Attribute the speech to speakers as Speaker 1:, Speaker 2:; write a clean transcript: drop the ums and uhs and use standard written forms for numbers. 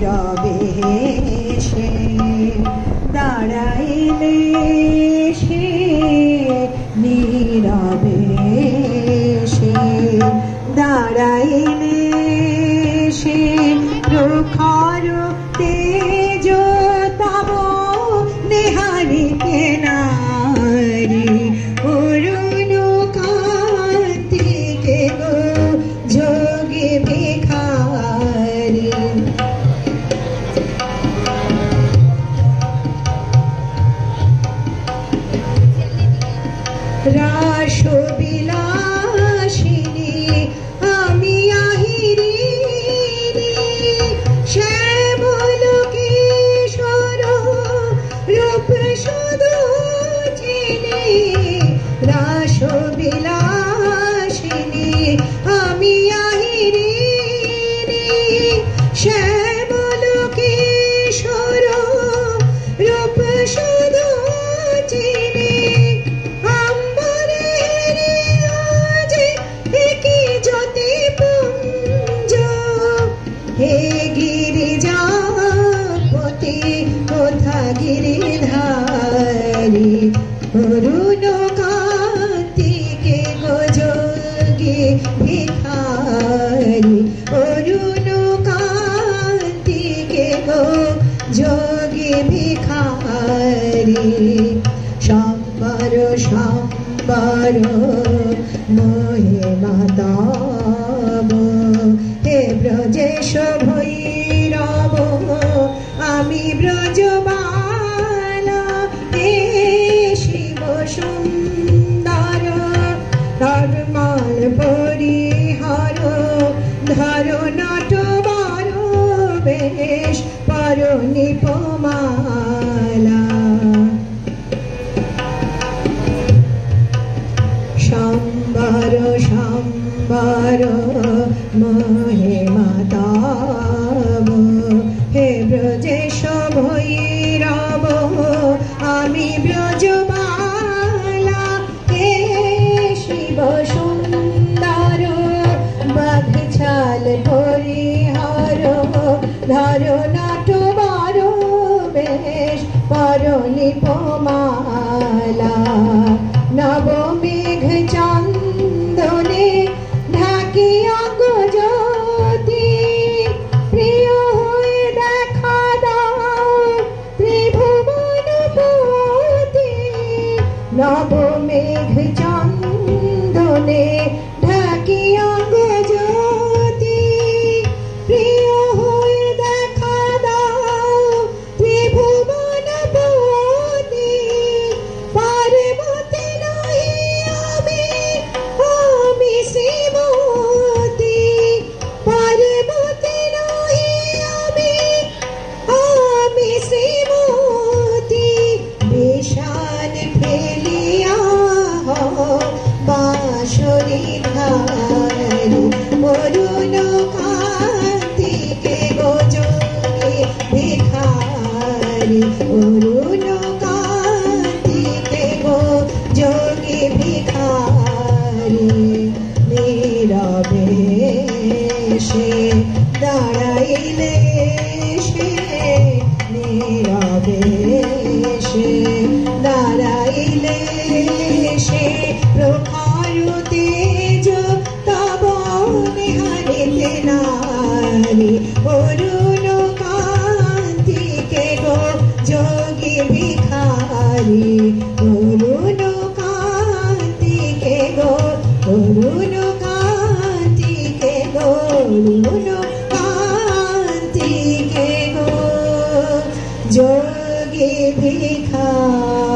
Speaker 1: নীরবে সে দাঁড়াইলে সে নীরবে সে দাঁড়াইলে সে প্রখর তেজ তব নেহারিতে নারী অরুণ কান্তিকে গো যোগী ভিখারি রাসবিলাসিনী আমি আহিরিনী শ্যামল কিশোর রূপ শুধু চিনি রাসবিলাসিনী আমি আহিরিনী শ্যামল কিশোর রূপ শুধু চিনি হে গিরিজাপতি কোথা গিরিধারী অরুণ কান্তিকে গো যোগী ভিখারি অরুণ কান্তিকে গো যোগী ভিখারি সম্বর সম্বর মহিমা তব হে ব্রজেশ ভৈরব আমি ব্রজবালা হে শিব সুন্দর ধর্মাল পরিহর ধর নটবর বেশ পর নিপমালা সম্বর সম্বর মহিমা তব হে ব্রজেশ ভৈরব আমি ব্রজবালা হে শিব সুন্দর বাঘছাল পরিহর ধর নটবর বেশ পর নিপমালা নবমেঘ চন্দনে ঢাকিয়া জ্যোতি প্রিয় হয়ে দেখা দাও ত্রিভুবনপতি নবমেঘ চন্দনে ঢাকিয়া জ্যোতি প্রিয় হয়ে দেখা দাও ত্রিভুবনপতি পার্বতী নহি আমি শ্রীমতী পার্বতী নহি আমি শ্রীমতী বিষান ফেলিয়া বাঁশরি ধারি অরুণ কান্তিকে গো যোগী ভিখারি অরুণ কান্তিকে গো যোগী ভিখারি নীরবে সে দাঁড়াইলে সে নীরবে সে দাঁড়াইলে সে প্রখর তেজ তব নেহারিতে নারী অরুণ কান্তিকে গো যোগী ভিখারি অরুণ কান্তিকে গো অরুণ কান্তিকে গো অরুণ কান্তিকে গো যোগী ভিখারি।